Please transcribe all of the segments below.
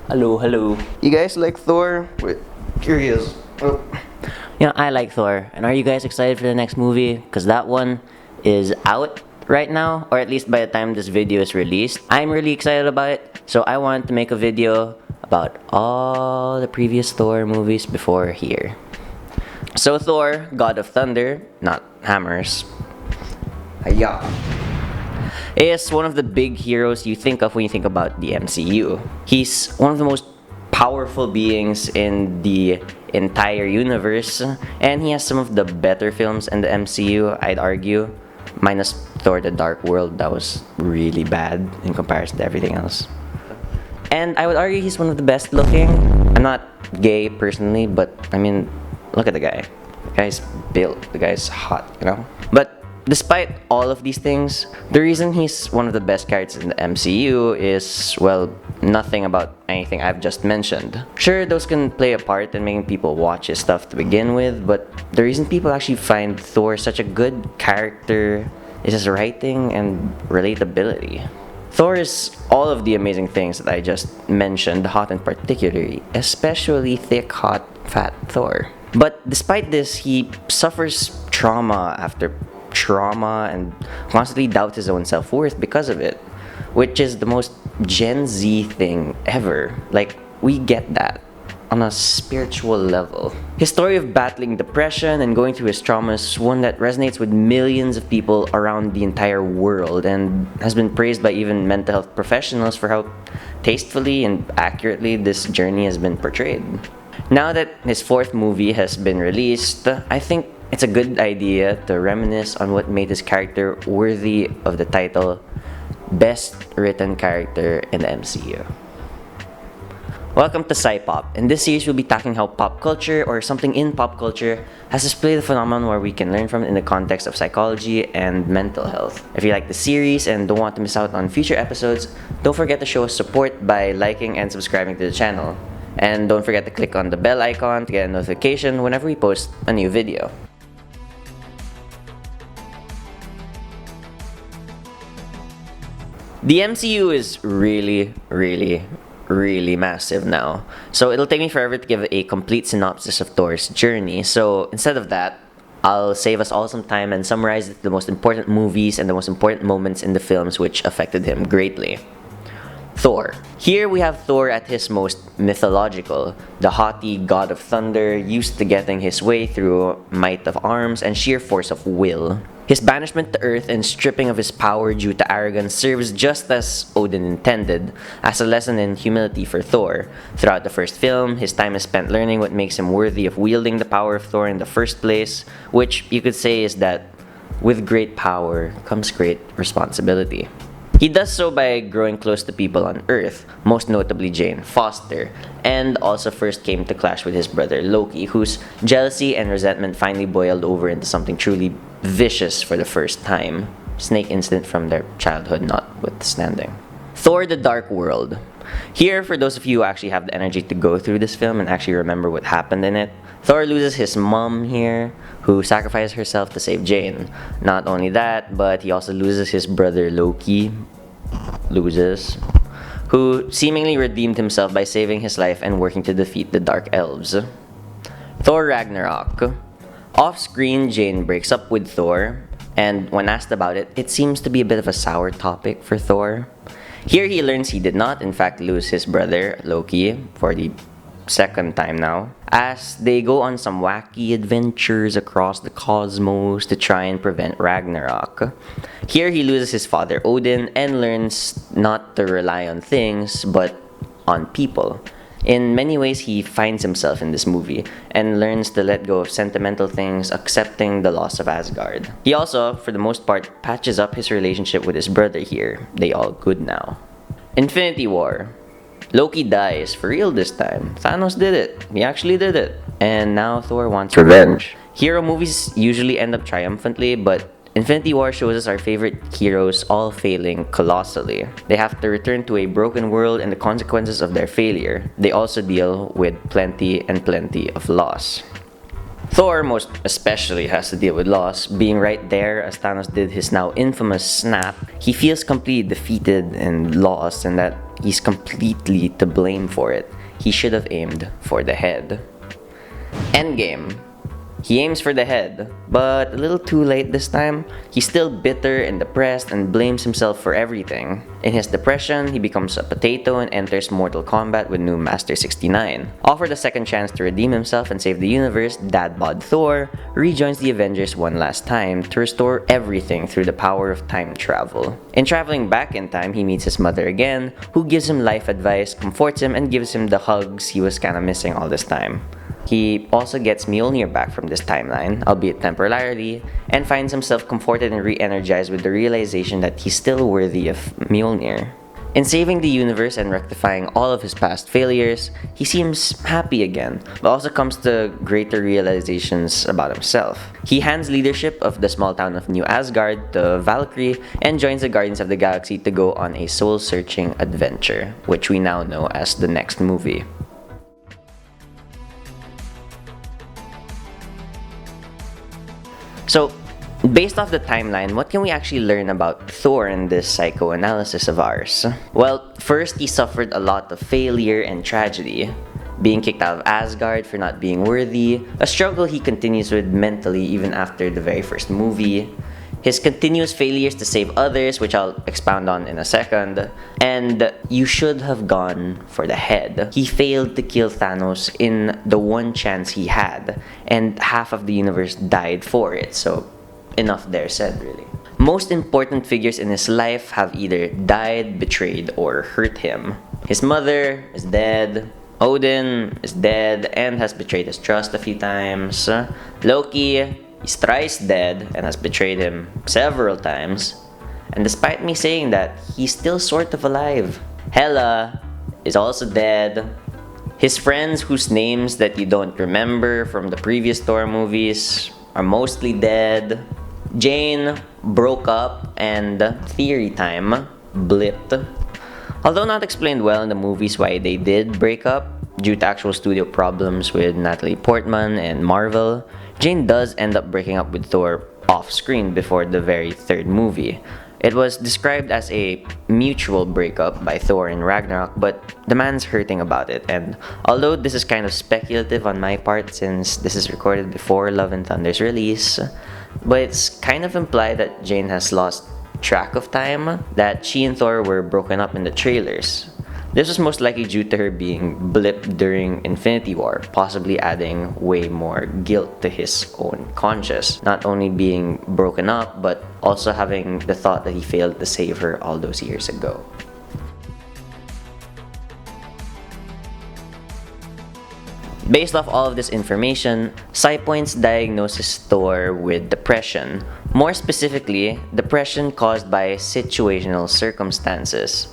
Hello, hello. You guys like Thor? Wait, here he is. Oh. I like Thor. And are you guys excited for the next movie? Because that one is out right now, or at least by the time this video is released. I'm really excited about it, so I wanted to make a video about all the previous Thor movies before here. So Thor, God of Thunder, not hammers, Hiya. is one of the big heroes you think of when you think about the MCU. He's one of the most powerful beings in the entire universe, and he has some of the better films in the MCU, I'd argue. Minus Thor the Dark World, that was really bad in comparison to everything else. And I would argue he's one of the best looking. I'm not gay personally, but I mean, look at the guy. The guy's built, the guy's hot, But despite all of these things, the reason he's one of the best characters in the MCU is, well, nothing about anything I've just mentioned. Sure, those can play a part in making people watch his stuff to begin with, but the reason people actually find Thor such a good character is his writing and relatability. Thor is all of the amazing things that I just mentioned, hot in particular, especially thick, hot, fat Thor. But despite this, he suffers trauma after trauma and constantly doubts his own self-worth because of it, which is the most Gen Z thing ever. Like, we get that on a spiritual level. His story of battling depression and going through his trauma is one that resonates with millions of people around the entire world and has been praised by even mental health professionals for how tastefully and accurately this journey has been portrayed. Now that his fourth movie has been released, I think it's a good idea to reminisce on what made his character worthy of the title Best Written Character in the MCU. Welcome to PsyPop. In this series, we'll be tackling how pop culture or something in pop culture has displayed a phenomenon where we can learn from it in the context of psychology and mental health. If you like the series and don't want to miss out on future episodes, don't forget to show us support by liking and subscribing to the channel. And don't forget to click on the bell icon to get a notification whenever we post a new video. The MCU is really massive now. So it'll take me forever to give a complete synopsis of Thor's journey. So instead of that, I'll save us all some time and summarize the most important movies and the most important moments in the films which affected him greatly. Thor. Here we have Thor at his most mythological, the haughty god of thunder, used to getting his way through might of arms and sheer force of will. His banishment to Earth and stripping of his power due to arrogance serves just as Odin intended, as a lesson in humility for Thor. Throughout the first film, his time is spent learning what makes him worthy of wielding the power of Thor in the first place, which you could say is that with great power comes great responsibility. He does so by growing close to people on Earth, most notably Jane Foster, and also first came to clash with his brother Loki, whose jealousy and resentment finally boiled over into something truly vicious for the first time. Snake incident from their childhood notwithstanding. Thor the Dark World. Here, for those of you who actually have the energy to go through this film and actually remember what happened in it, Thor loses his mom here, who sacrificed herself to save Jane. Not only that, but he also loses his brother Loki, who seemingly redeemed himself by saving his life and working to defeat the Dark Elves. Thor Ragnarok. Off-screen, Jane breaks up with Thor, and when asked about it, it seems to be a bit of a sour topic for Thor. Here he learns he did not, in fact, lose his brother, Loki, for the second time now, as they go on some wacky adventures across the cosmos to try and prevent Ragnarok. Here he loses his father, Odin, and learns not to rely on things, but on people. In many ways, he finds himself in this movie and learns to let go of sentimental things, accepting the loss of Asgard. He also, for the most part, patches up his relationship with his brother here. They all good now. Infinity War. Loki dies, for real this time. Thanos did it. He actually did it. And now Thor wants revenge. Hero movies usually end up triumphantly, but Infinity War shows us our favorite heroes all failing colossally. They have to return to a broken world and the consequences of their failure. They also deal with plenty of loss. Thor most especially has to deal with loss. Being right there as Thanos did his now infamous snap, he feels completely defeated and lost, and that he's completely to blame for it. He should have aimed for the head. Endgame. He aims for the head, but a little too late this time. He's still bitter and depressed and blames himself for everything. In his depression, he becomes a potato and enters Mortal Kombat with new Master 69. Offered a second chance to redeem himself and save the universe, Dad Bod Thor rejoins the Avengers one last time to restore everything through the power of time travel. In traveling back in time, he meets his mother again, who gives him life advice, comforts him, and gives him the hugs he was kinda missing all this time. He also gets Mjolnir back from this timeline, albeit temporarily, and finds himself comforted and re-energized with the realization that he's still worthy of Mjolnir. In saving the universe and rectifying all of his past failures, he seems happy again, but also comes to greater realizations about himself. He hands leadership of the small town of New Asgard to Valkyrie and joins the Guardians of the Galaxy to go on a soul-searching adventure, which we now know as the next movie. So, based off the timeline, what can we actually learn about Thor in this psychoanalysis of ours? Well, first, he suffered a lot of failure and tragedy. Being kicked out of Asgard for not being worthy, a struggle he continues with mentally even after the very first movie. His continuous failures to save others, which I'll expound on in a second. And you should have gone for the head. He failed to kill Thanos in the one chance he had, and half of the universe died for it, so enough there said, really. Most important figures in his life have either died, betrayed, or hurt him. His mother is dead. Odin is dead and has betrayed his trust a few times. Loki is thrice dead and has betrayed him several times. And despite me saying that, he's still sort of alive. Hela is also dead. His friends whose names that you don't remember from the previous Thor movies are mostly dead. Jane broke up and theory time blipped. Although not explained well in the movies why they did break up, due to actual studio problems with Natalie Portman and Marvel, Jane does end up breaking up with Thor off-screen before the very third movie. It was described as a mutual breakup by Thor in Ragnarok, but the man's hurting about it, and although this is kind of speculative on my part since this is recorded before Love and Thunder's release, but it's kind of implied that Jane has lost track of time, that she and Thor were broken up in the trailers. This was most likely due to her being blipped during Infinity War, possibly adding way more guilt to his own conscience. Not only being broken up, but also having the thought that he failed to save her all those years ago. Based off all of this information, PsyPoints diagnoses Thor with depression. More specifically, depression caused by situational circumstances.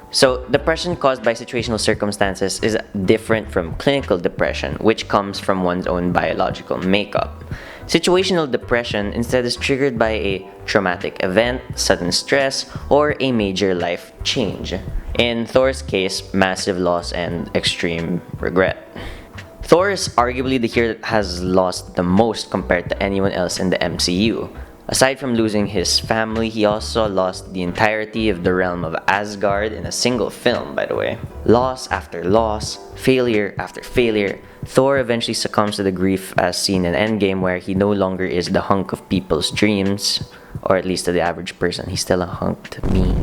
So, depression caused by situational circumstances is different from clinical depression, which comes from one's own biological makeup. Situational depression instead is triggered by a traumatic event, sudden stress, or a major life change. In Thor's case, massive loss and extreme regret. Thor is arguably the hero that has lost the most compared to anyone else in the MCU. Aside from losing his family, he also lost the entirety of the realm of Asgard in a single film, by the way. Loss after loss, failure after failure, Thor eventually succumbs to the grief as seen in Endgame, where he no longer is the hunk of people's dreams, or at least to the average person, he's still a hunk to me.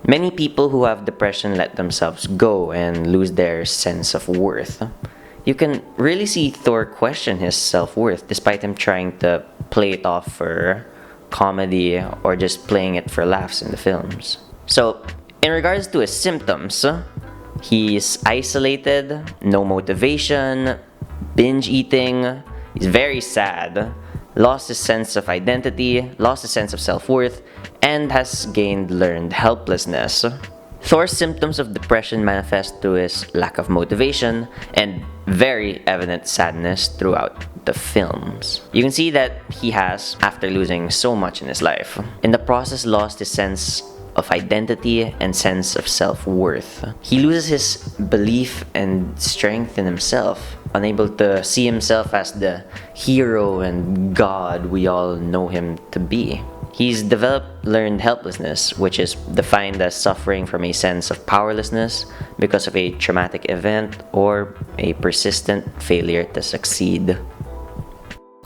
Many people who have depression let themselves go and lose their sense of worth. You can really see Thor question his self-worth despite him trying to play it off for comedy or just playing it for laughs in the films. So, in regards to his symptoms, he's isolated, no motivation, binge eating, he's very sad, lost his sense of identity, lost his sense of self-worth, and has gained learned helplessness. Thor's symptoms of depression manifest through his lack of motivation and very evident sadness throughout the films. You can see that he has, after losing so much in his life, in the process lost his sense of identity and sense of self-worth. He loses his belief and strength in himself, unable to see himself as the hero and god we all know him to be. He's developed learned helplessness, which is defined as suffering from a sense of powerlessness because of a traumatic event or a persistent failure to succeed.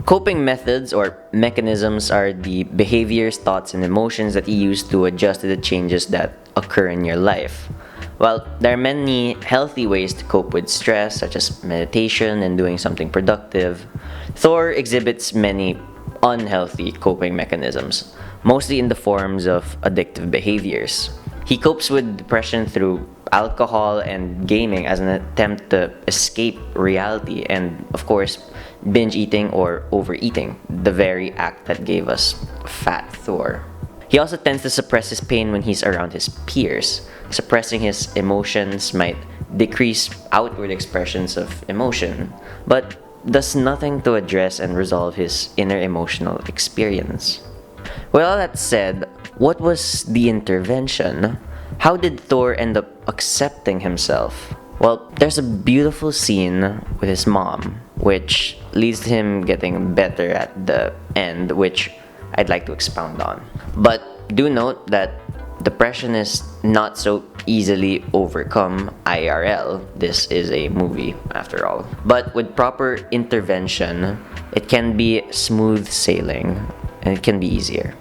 Coping methods or mechanisms are the behaviors, thoughts, and emotions that you use to adjust to the changes that occur in your life. While there are many healthy ways to cope with stress, such as meditation and doing something productive, Thor exhibits many unhealthy coping mechanisms, mostly in the forms of addictive behaviors. He copes with depression through alcohol and gaming as an attempt to escape reality, and of course, binge eating or overeating, the very act that gave us Fat Thor. He also tends to suppress his pain when he's around his peers. Suppressing his emotions might decrease outward expressions of emotion, but does nothing to address and resolve his inner emotional experience. With all that said, what was the intervention? How did Thor end up accepting himself? Well, there's a beautiful scene with his mom, which leads to him getting better at the end, which I'd like to expound on. But do note that depression is not so easily overcome IRL. This is a movie, after all. But with proper intervention, it can be smooth sailing, and it can be easier.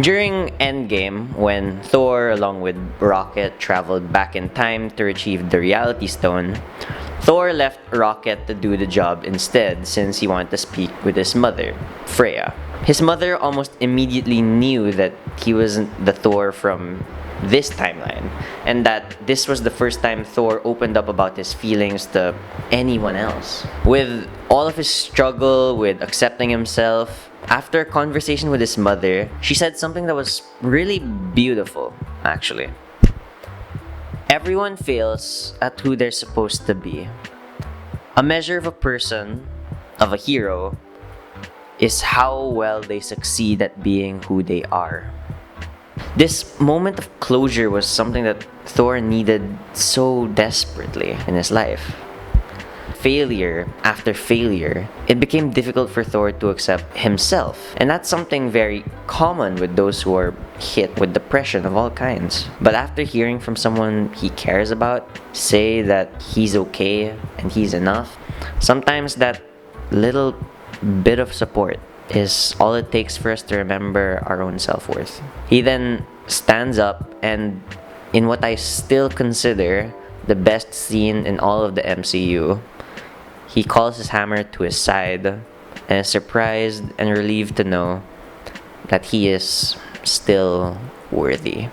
During Endgame, when Thor, along with Rocket, traveled back in time to retrieve the Reality Stone, Thor left Rocket to do the job instead since he wanted to speak with his mother, Freya. His mother almost immediately knew that he wasn't the Thor from this timeline, and that this was the first time Thor opened up about his feelings to anyone else. With all of his struggle with accepting himself, after a conversation with his mother, she said something that was really beautiful, actually. Everyone fails at who they're supposed to be. A measure of a person, of a hero, is how well they succeed at being who they are. This moment of closure was something that Thor needed so desperately in his life. Failure after failure, it became difficult for Thor to accept himself. And that's something very common with those who are hit with depression of all kinds. But after hearing from someone he cares about say that he's okay and he's enough, sometimes that little bit of support is all it takes for us to remember our own self-worth. He then stands up, and in what I still consider the best scene in all of the MCU, he calls his hammer to his side and is surprised and relieved to know that he is still worthy.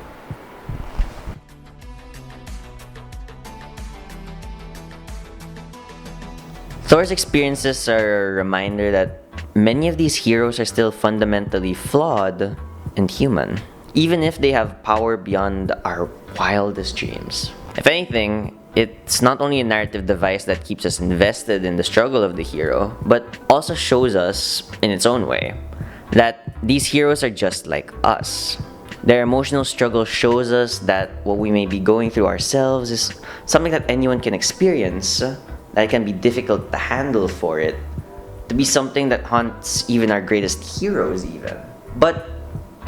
Thor's experiences are a reminder that many of these heroes are still fundamentally flawed and human, even if they have power beyond our wildest dreams. If anything, it's not only a narrative device that keeps us invested in the struggle of the hero, but also shows us, in its own way, that these heroes are just like us. Their emotional struggle shows us that what we may be going through ourselves is something that anyone can experience, that can be difficult to handle for it, to be something that haunts even our greatest heroes even. But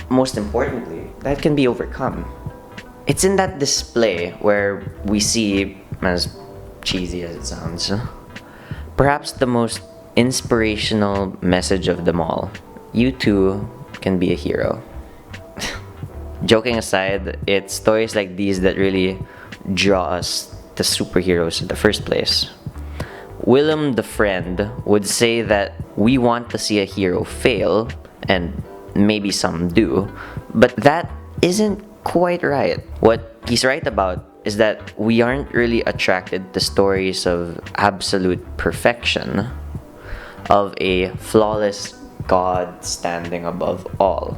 most importantly, that can be overcome. It's in that display where we see, as cheesy as it sounds, perhaps the most inspirational message of them all. You too can be a hero. Joking aside, it's stories like these that really draw us to superheroes in the first place. Willem the Friend would say that we want to see a hero fail, and maybe some do, but that isn't quite right. What he's right about is that we aren't really attracted to stories of absolute perfection, of a flawless God standing above all.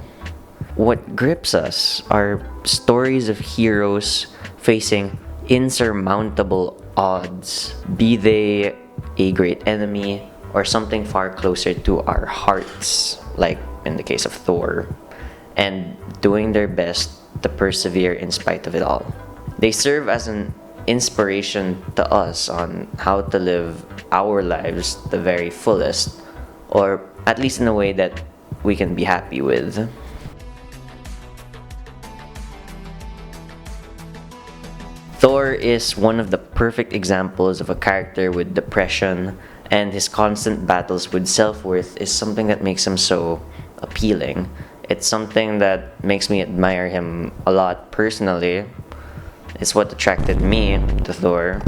What grips us are stories of heroes facing insurmountable odds, be they a great enemy or something far closer to our hearts, like in the case of Thor, and doing their best to persevere in spite of it all. They serve as an inspiration to us on how to live our lives the very fullest, or at least in a way that we can be happy with. Thor is one of the perfect examples of a character with depression, and his constant battles with self-worth is something that makes him so appealing. It's something that makes me admire him a lot personally. It's what attracted me to Thor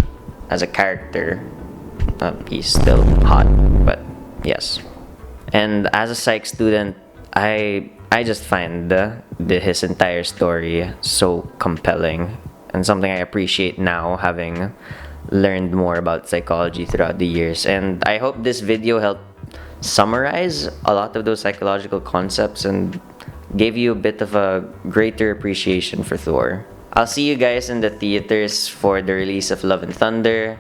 as a character. He's still hot, but yes. And as a psych student, I just find his entire story so compelling, and something I appreciate now, having learned more about psychology throughout the years. And I hope this video helped summarize a lot of those psychological concepts and gave you a bit of a greater appreciation for Thor. I'll see you guys in the theaters for the release of Love and Thunder.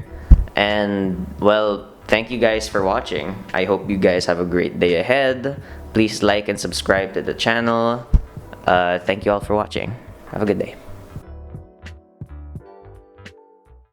And, well, thank you guys for watching. I hope you guys have a great day ahead. Please like and subscribe to the channel. Thank you all for watching. Have a good day.